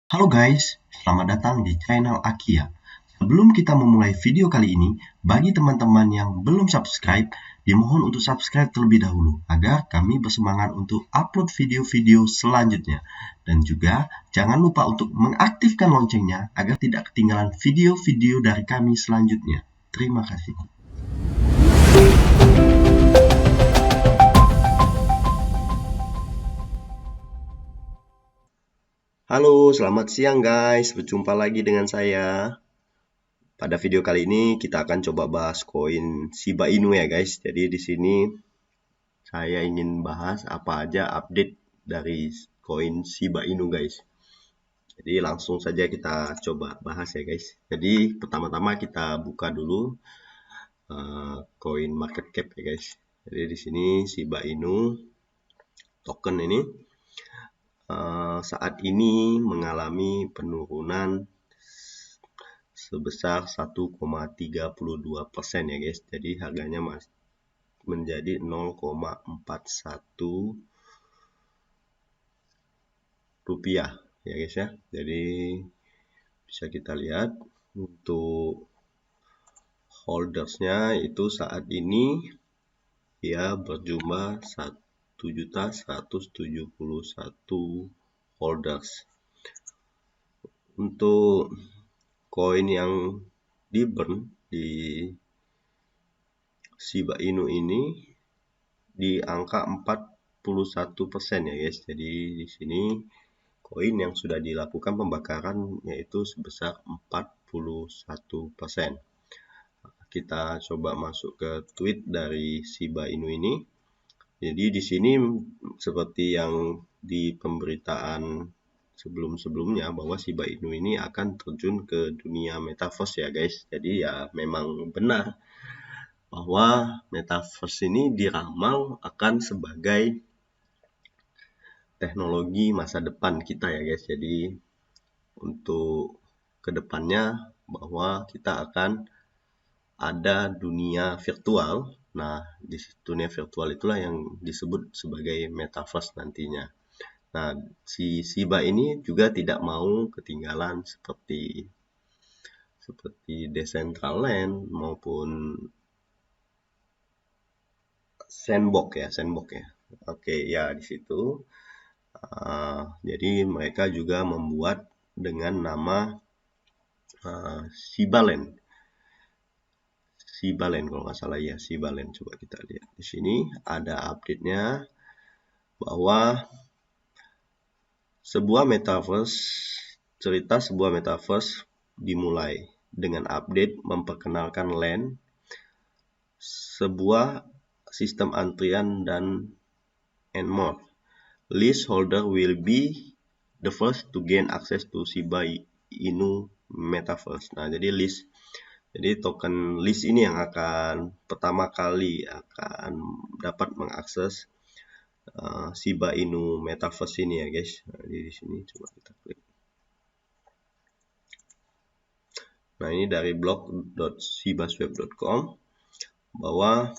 Halo guys, selamat datang di channel Akia. Sebelum kita memulai video kali ini, bagi teman-teman yang belum subscribe, dimohon untuk subscribe terlebih dahulu agar kami bersemangat untuk upload video-video selanjutnya. Dan juga jangan lupa untuk mengaktifkan loncengnya agar tidak ketinggalan video-video dari kami selanjutnya. Terima kasih. Halo, selamat siang guys. Berjumpa lagi dengan saya. Pada video kali ini kita akan coba bahas koin Shiba Inu ya guys. Jadi di sini saya ingin bahas apa aja update dari koin Shiba Inu guys. Jadi langsung saja kita coba bahas ya guys. Jadi pertama-tama kita buka dulu koin market cap ya guys. Jadi di sini Shiba Inu token ini saat ini mengalami penurunan sebesar 1,32% ya guys. Jadi harganya menjadi 0,41 rupiah ya guys ya. Jadi bisa kita lihat untuk holdersnya itu saat ini ya berjumlah 1.171 holders. Untuk koin yang di burn di Shiba Inu ini di angka 41% ya guys. Jadi di sini koin yang sudah dilakukan pembakaran yaitu sebesar 41%. Kita coba masuk ke tweet dari Shiba Inu ini. Jadi di sini seperti yang di pemberitaan sebelum-sebelumnya bahwa Shiba Inu ini akan terjun ke dunia metaverse ya guys. Jadi ya memang benar bahwa metaverse ini diramal akan sebagai teknologi masa depan kita ya guys. Jadi untuk kedepannya bahwa kita akan ada dunia virtual. Nah, di dunia virtual itulah yang disebut sebagai metaverse nantinya. Nah, si Shiba ini juga tidak mau ketinggalan seperti Decentraland maupun Sandbox ya. Oke, ya di situ. Jadi mereka juga membuat dengan nama Shibaland. Shibaland kalau nggak salah ya, Shibaland. Coba kita lihat di sini ada update-nya bahwa sebuah metaverse dimulai dengan update memperkenalkan LAN, sebuah sistem antrian dan more. Leaseholder will be the first to gain access to Shiba Inu Metaverse. Nah, jadi token lease ini yang akan pertama kali akan dapat mengakses Shiba Inu Metaverse ini ya guys. Nah, di sini coba kita klik. Nah, ini dari blog.shibaswap.com bahwa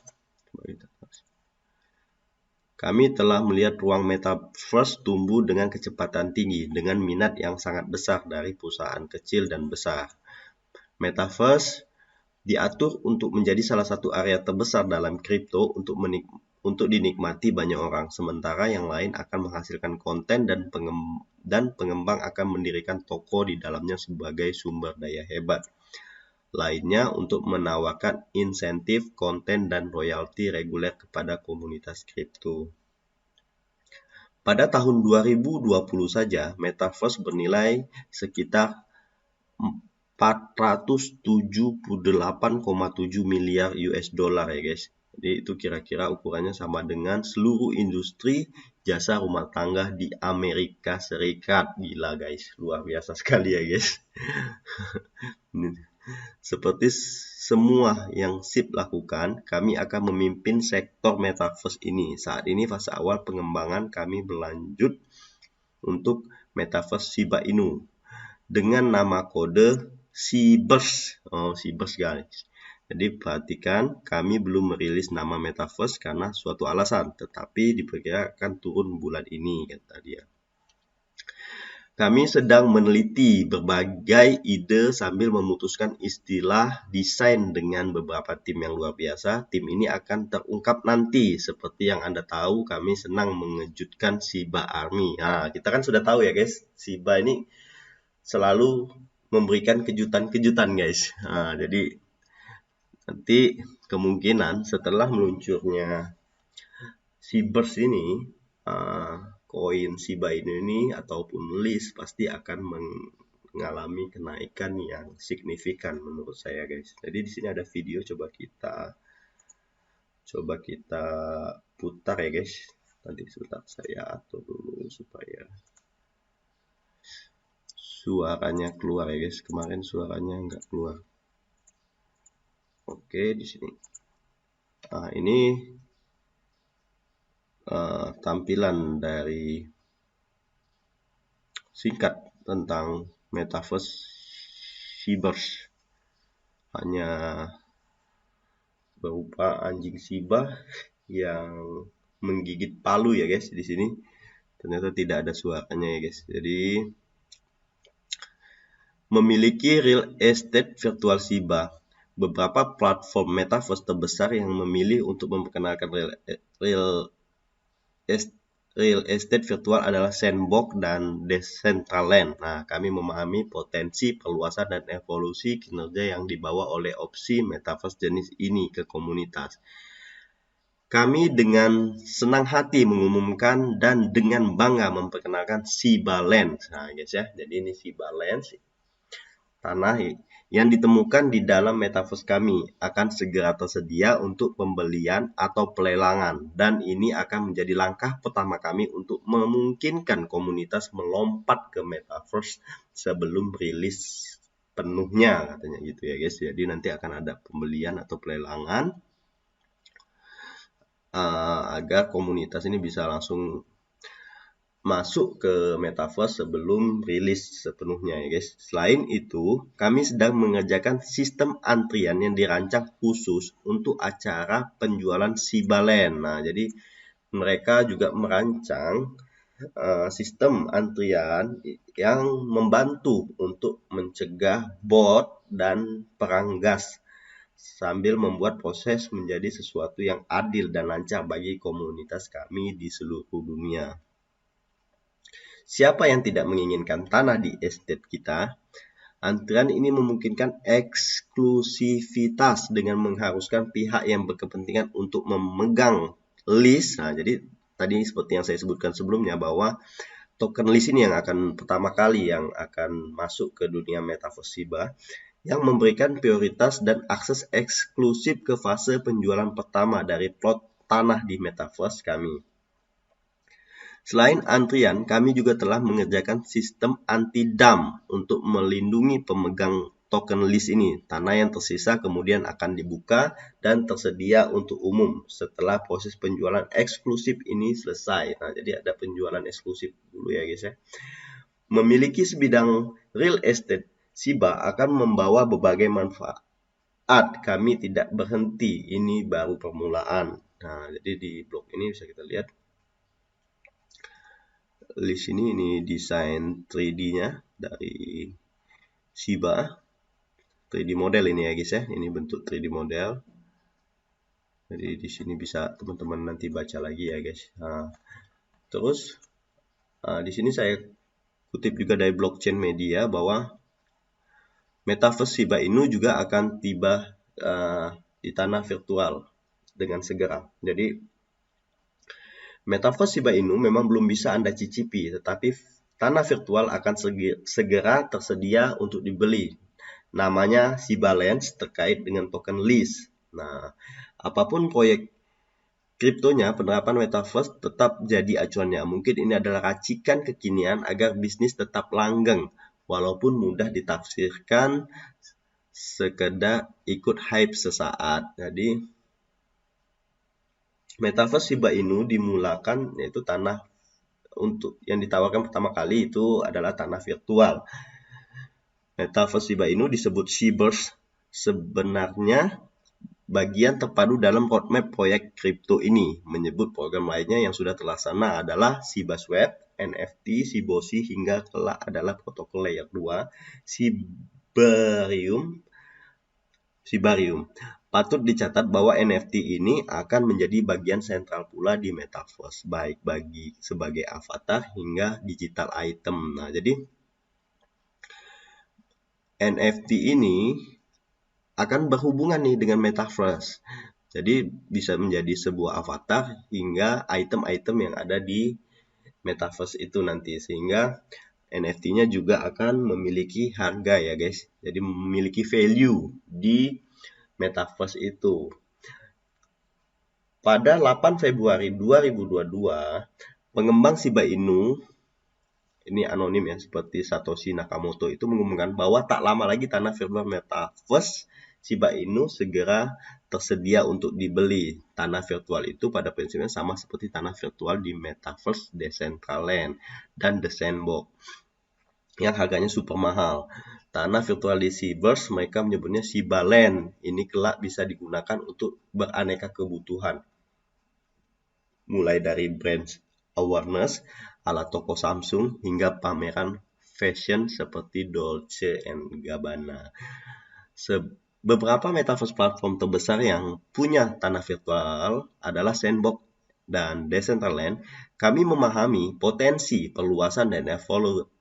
kami telah melihat ruang metaverse tumbuh dengan kecepatan tinggi dengan minat yang sangat besar dari perusahaan kecil dan besar. Metaverse diatur untuk menjadi salah satu area terbesar dalam kripto untuk dinikmati banyak orang, sementara yang lain akan menghasilkan konten dan pengembang akan mendirikan toko di dalamnya sebagai sumber daya hebat lainnya untuk menawarkan insentif, konten, dan royalti reguler kepada komunitas kripto. Pada tahun 2020 saja, Metaverse bernilai sekitar 478,7 miliar US dollar ya guys. Jadi itu kira-kira ukurannya sama dengan seluruh industri jasa rumah tangga di Amerika Serikat. Gila guys, luar biasa sekali ya guys. Seperti semua yang SIP lakukan, kami akan memimpin sektor metaverse ini. Saat ini fase awal pengembangan kami berlanjut untuk metaverse Shiba Inu dengan nama kode Seaburst. Seaburst guys. Jadi perhatikan, kami belum merilis nama metaverse karena suatu alasan, tetapi diperkirakan turun bulan ini kata dia. Kami sedang meneliti berbagai ide sambil memutuskan istilah desain dengan beberapa tim yang luar biasa. Tim ini akan terungkap nanti. Seperti yang Anda tahu, kami senang mengejutkan Shiba Army. Nah, kita kan sudah tahu ya guys, Shiba ini selalu memberikan kejutan-kejutan guys. Nah, jadi nanti kemungkinan setelah meluncurnya Shibers ini, koin Shiba Inu ini ataupun list pasti akan mengalami kenaikan yang signifikan menurut saya guys. Jadi di sini ada video, coba kita putar ya guys. Nanti sebentar saya atur dulu supaya suaranya keluar ya guys. Kemarin suaranya nggak keluar. Oke, di sini. Nah, ini tampilan dari singkat tentang Metaverse Shibers. Hanya berupa anjing Shiba yang menggigit palu ya guys di sini. Ternyata tidak ada suaranya ya guys. Jadi memiliki real estate virtual Shiba. Beberapa platform metaverse terbesar yang memilih untuk memperkenalkan real estate virtual adalah Sandbox dan Decentraland. Nah, kami memahami potensi perluasan dan evolusi kinerja yang dibawa oleh opsi metaverse jenis ini ke komunitas. Kami dengan senang hati mengumumkan dan dengan bangga memperkenalkan Shiba Land. Nah, guys ya, jadi ini Shiba Land, tanah yang ditemukan di dalam metaverse kami akan segera tersedia untuk pembelian atau pelelangan, dan ini akan menjadi langkah pertama kami untuk memungkinkan komunitas melompat ke metaverse sebelum rilis penuhnya, katanya gitu ya guys. Jadi nanti akan ada pembelian atau pelelangan agar komunitas ini bisa langsung masuk ke metaverse sebelum rilis sepenuhnya ya guys. Selain itu, kami sedang mengerjakan sistem antrian yang dirancang khusus untuk acara penjualan Shiba Land. Nah, jadi mereka juga merancang sistem antrian yang membantu untuk mencegah bot dan perang gas sambil membuat proses menjadi sesuatu yang adil dan lancar bagi komunitas kami di seluruh dunia. Siapa yang tidak menginginkan tanah di estate kita? Antrian ini memungkinkan eksklusivitas dengan mengharuskan pihak yang berkepentingan untuk memegang list. Nah, jadi tadi seperti yang saya sebutkan sebelumnya bahwa token list ini yang akan pertama kali yang akan masuk ke dunia metaverse Shiba, yang memberikan prioritas dan akses eksklusif ke fase penjualan pertama dari plot tanah di metaverse kami. Selain antrian, kami juga telah mengerjakan sistem anti-dump untuk melindungi pemegang token list ini. Tanah yang tersisa kemudian akan dibuka dan tersedia untuk umum setelah proses penjualan eksklusif ini selesai. Nah, jadi ada penjualan eksklusif dulu ya guys ya. Memiliki sebidang real estate, Shiba akan membawa berbagai manfaat. Kami tidak berhenti, ini baru permulaan. Nah, jadi di blog ini bisa kita lihat list ini desain 3D-nya dari Shiba, 3D model ini ya guys ya, ini bentuk 3D model. Jadi di sini bisa teman-teman nanti baca lagi ya guys. Nah, terus di sini saya kutip juga dari blockchain media bahwa metaverse Shiba Inu juga akan tiba di tanah virtual dengan segera. Jadi Metaverse Shiba Inu memang belum bisa Anda cicipi, tetapi tanah virtual akan segera tersedia untuk dibeli. Namanya Shiba Lands terkait dengan token list. Nah, apapun proyek kriptonya, penerapan Metaverse tetap jadi acuannya. Mungkin ini adalah racikan kekinian agar bisnis tetap langgeng, walaupun mudah ditafsirkan sekedar ikut hype sesaat. Jadi Metaverse Shiba Inu dimulakan yaitu tanah untuk yang ditawarkan pertama kali itu adalah tanah virtual. Metaverse Shiba Inu disebut Shibers sebenarnya bagian terpadu dalam roadmap proyek kripto ini. Menyebut program lainnya yang sudah terlaksana adalah Shiba Swap, NFT, Shiboshi, hingga kelak adalah protokol layer 2, Shibarium. Patut dicatat bahwa NFT ini akan menjadi bagian sentral pula di Metaverse, baik bagi sebagai avatar hingga digital item. Nah, jadi NFT ini akan berhubungan nih dengan Metaverse. Jadi bisa menjadi sebuah avatar hingga item-item yang ada di Metaverse itu nanti, sehingga NFT-nya juga akan memiliki harga ya guys. Jadi memiliki value di Metaverse itu. Pada 8 Februari 2022, pengembang Shiba Inu, ini anonim ya, seperti Satoshi Nakamoto, itu mengumumkan bahwa tak lama lagi tanah virtual Metaverse Shiba Inu segera tersedia untuk dibeli. Tanah virtual itu pada prinsipnya sama seperti tanah virtual di Metaverse Decentraland dan The Sandbox yang harganya super mahal. Tanah virtual di Shiverse mereka menyebutnya Shiba Land. Ini kelak bisa digunakan untuk beraneka kebutuhan, mulai dari brand awareness ala toko Samsung hingga pameran fashion seperti Dolce & Gabbana. Beberapa metaverse platform terbesar yang punya tanah virtual adalah Sandbox dan Decentraland. Kami memahami potensi perluasan dan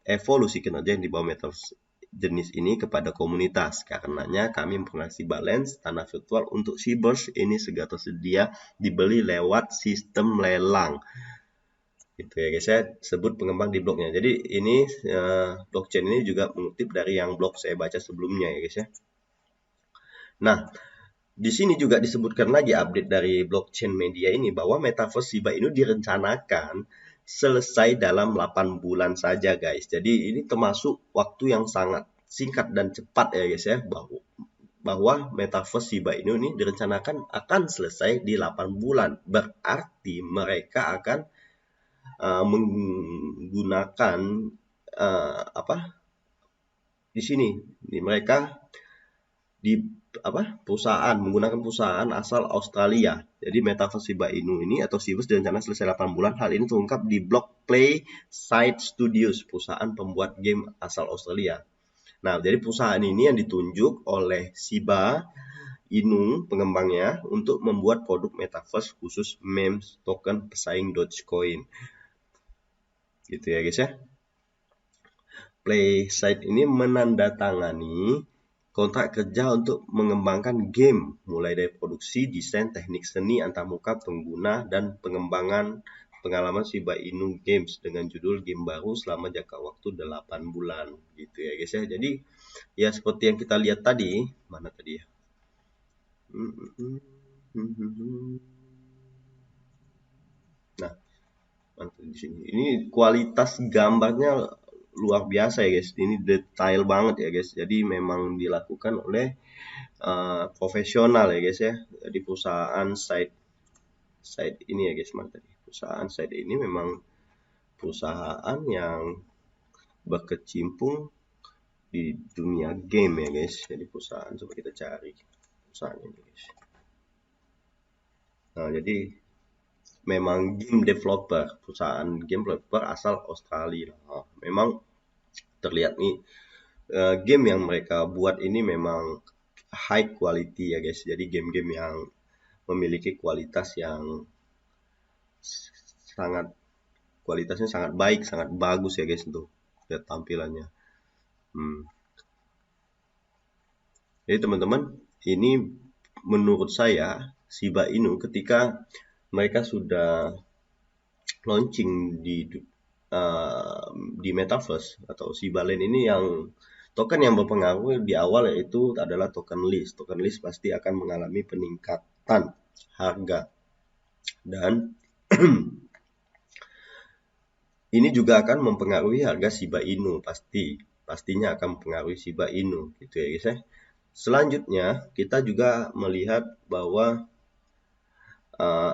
evolusi kinerja yang dibawa metaverse jenis ini kepada komunitas. Karenanya kami memproduksi balance tanah virtual untuk Shiverse ini segera tersedia dibeli lewat sistem lelang. Gitu ya guys, saya sebut pengembang di blognya. Jadi ini blockchain ini juga mengutip dari yang blog saya baca sebelumnya ya guys ya. Nah, di sini juga disebutkan lagi update dari blockchain media ini bahwa Metaverse Shiba Inu direncanakan selesai dalam 8 bulan saja guys. Jadi ini termasuk waktu yang sangat singkat dan cepat ya guys ya, bahwa Metaverse Shiba Inu ini direncanakan akan selesai di 8 bulan. Berarti mereka akan menggunakan di sini mereka menggunakan perusahaan asal Australia. Jadi Metaverse Shiba Inu ini atau Shiverse direncanakan selesai 8 bulan. Hal ini terungkap di blog PlaySide Studios, perusahaan pembuat game asal Australia. Nah, jadi perusahaan ini yang ditunjuk oleh Shiba Inu pengembangnya untuk membuat produk Metaverse khusus memes token pesaing Dogecoin. Gitu ya guys ya. PlaySide ini menandatangani kontrak kerja untuk mengembangkan game, mulai dari produksi, desain, teknik seni, antarmuka pengguna, dan pengembangan pengalaman Shiba Inu Games dengan judul game baru selama jangka waktu 8 bulan. Gitu ya guys ya. Jadi ya seperti yang kita lihat tadi, mana tadi ya? Nah, di sini. Ini kualitas gambarnya luar biasa ya guys. Ini detail banget ya guys. Jadi memang dilakukan oleh profesional ya guys ya. Jadi perusahaan site ini ya guys, tadi perusahaan site ini memang perusahaan yang berkecimpung di dunia game ya guys. Jadi perusahaan, coba kita cari perusahaan ini guys. Nah, jadi memang game developer, perusahaan game developer asal Australia. Nah, memang terlihat nih game yang mereka buat ini memang high quality ya guys. Jadi game-game yang memiliki kualitas yang kualitasnya sangat baik, sangat bagus ya guys untuk lihat tampilannya. Jadi teman-teman, ini menurut saya Shiba Inu ketika mereka sudah launching di Metaverse atau Shiba Land ini, yang token yang berpengaruh di awal yaitu adalah token list. Token list pasti akan mengalami peningkatan harga dan ini juga akan mempengaruhi harga Shiba Inu, pastinya akan mempengaruhi Shiba Inu gitu ya guys ya. Selanjutnya kita juga melihat bahwa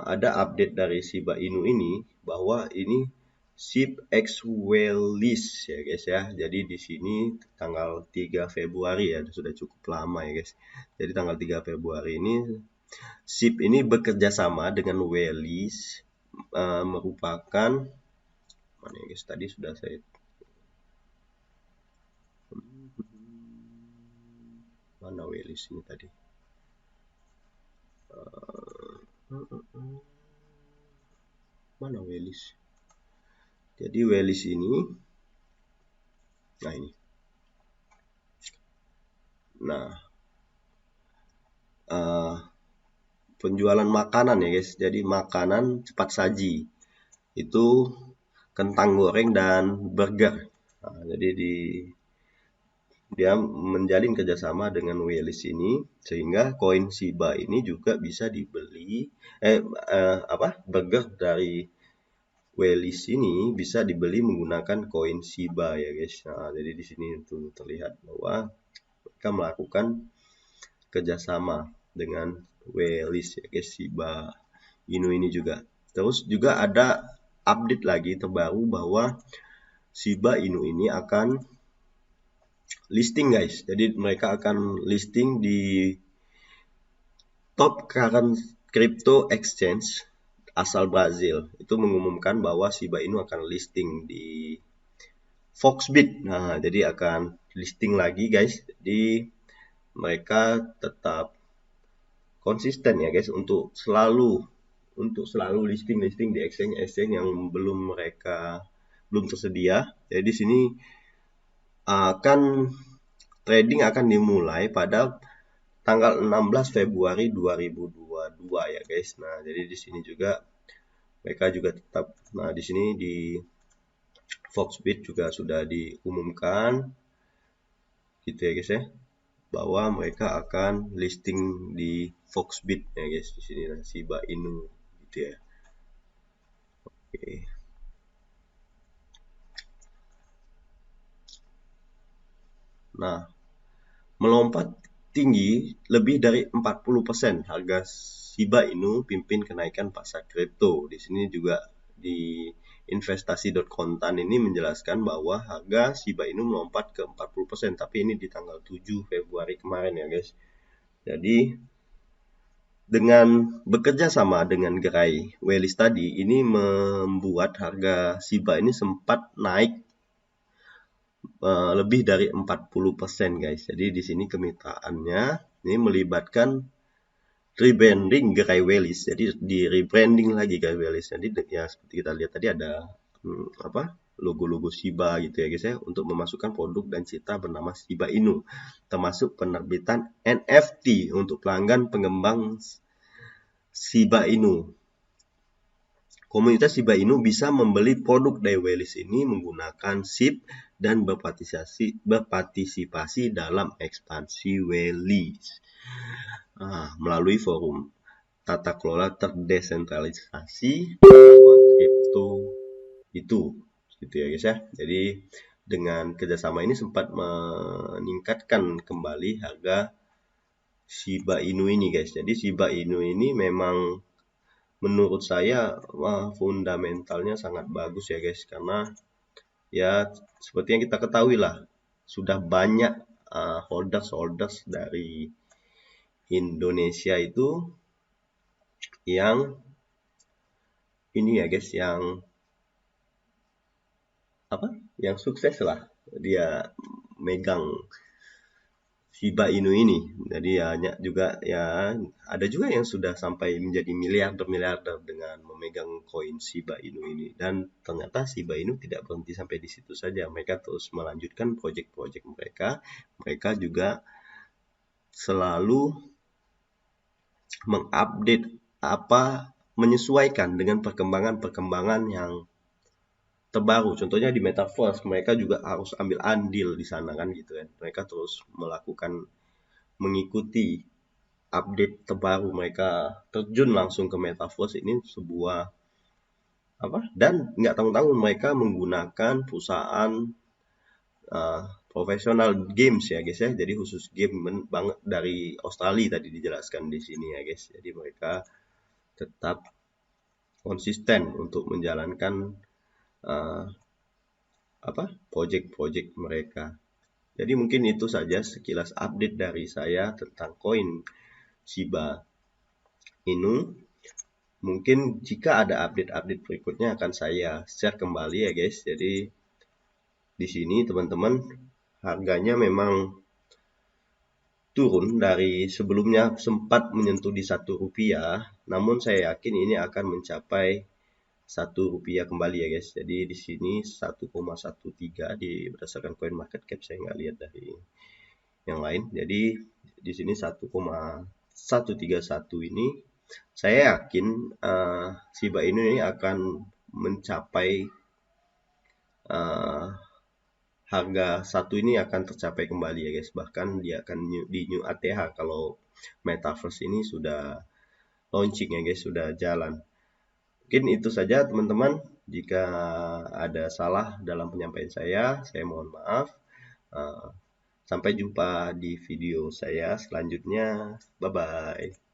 ada update dari Shiba Inu ini bahwa ini SHIB X Whale List ya guys ya. Jadi di sini tanggal 3 Februari ya, sudah cukup lama ya guys. Jadi tanggal 3 Februari ini SIB ini bekerja sama dengan Wheelys, merupakan mana ya guys, tadi sudah saya mana Wheelys ini tadi, mana Wheelys. Jadi Wheelys ini, nah ini, nah penjualan makanan ya guys. Jadi makanan cepat saji itu kentang goreng dan burger. Nah, jadi dia menjalin kerjasama dengan Wheelys ini sehingga koin Shiba ini juga bisa dibeli burger dari Wheelys ini bisa dibeli menggunakan koin Shiba ya guys. Nah, jadi di sini itu terlihat bahwa mereka melakukan kerjasama dengan Wheelys ya guys, Shiba Inu ini juga. Terus juga ada update lagi terbaru bahwa Shiba Inu ini akan listing guys. Jadi mereka akan listing di top current crypto exchange asal Brazil. Itu mengumumkan bahwa Shiba Inu akan listing di Foxbit. Nah, jadi akan listing lagi guys. Jadi mereka tetap konsisten ya guys untuk selalu listing di exchange yang belum tersedia. Jadi di sini trading akan dimulai pada tanggal 16 Februari 2022 ya guys. Nah, jadi di sini juga mereka juga tetap, nah di sini di Foxbit juga sudah diumumkan gitu ya guys ya, bahwa mereka akan listing di Foxbit ya guys. Di sini nah, Shiba Inu gitu ya. Oke. Nah, melompat tinggi lebih dari 40% harga Shiba Inu pimpin kenaikan pasar kripto. Di sini juga di investasi.kontan ini menjelaskan bahwa harga Shiba Inu melompat ke 40%, tapi ini di tanggal 7 Februari kemarin ya guys. Jadi dengan bekerja sama dengan gerai Wheelys tadi, ini membuat harga Shiba ini sempat naik lebih dari 40% guys. Jadi di sini kemitraannya ini melibatkan rebranding gerai Wheelys. Jadi di rebranding lagi gerai Wheelys. Jadi ya seperti kita lihat tadi ada logo-logo Shiba gitu ya guys ya, untuk memasukkan produk dan citra bernama Shiba Inu, termasuk penerbitan NFT untuk pelanggan pengembang Shiba Inu. Komunitas Shiba Inu bisa membeli produk dari Wheelys ini menggunakan SIB dan berpartisipasi dalam ekspansi Wheelys melalui forum tata kelola terdesentralisasi uang kripto itu, gitu ya guys ya. Jadi dengan kerjasama ini sempat meningkatkan kembali harga Shiba Inu ini guys. Jadi Shiba Inu ini memang menurut saya fundamentalnya sangat bagus ya guys, karena ya seperti yang kita ketahui lah, sudah banyak holders dari Indonesia itu yang ini ya guys, yang sukses lah dia megang Shiba Inu ini. Jadi ada juga yang sudah sampai menjadi miliarder dengan memegang koin Shiba Inu ini. Dan ternyata Shiba Inu tidak berhenti sampai di situ saja. Mereka terus melanjutkan proyek-proyek mereka. Mereka juga selalu mengupdate menyesuaikan dengan perkembangan yang terbaru. Contohnya di Metaverse, mereka juga harus ambil andil di sana kan gitu kan. Mereka terus mengikuti update terbaru, mereka terjun langsung ke Metaverse ini sebuah dan nggak tanggung-tanggung mereka menggunakan perusahaan profesional games ya guys ya. Jadi khusus game banget dari Australia tadi dijelaskan di sini ya guys. Jadi mereka tetap konsisten untuk menjalankan project mereka. Jadi mungkin itu saja sekilas update dari saya tentang koin Shiba Inu. Mungkin jika ada update-update berikutnya akan saya share kembali ya guys. Jadi di sini teman-teman harganya memang turun dari sebelumnya sempat menyentuh di Rp1, namun saya yakin ini akan mencapai Rp1 kembali ya guys. Jadi di sini 1,13 berdasarkan coin market cap, saya nggak lihat dari yang lain. Jadi di sini 1,131 ini saya yakin Shiba Inu ini akan mencapai harga satu ini akan tercapai kembali ya guys. Bahkan dia akan di new ATH kalau Metaverse ini sudah launching ya guys, sudah jalan. Mungkin itu saja teman-teman. Jika ada salah dalam penyampaian saya mohon maaf. Sampai jumpa di video saya selanjutnya. Bye bye.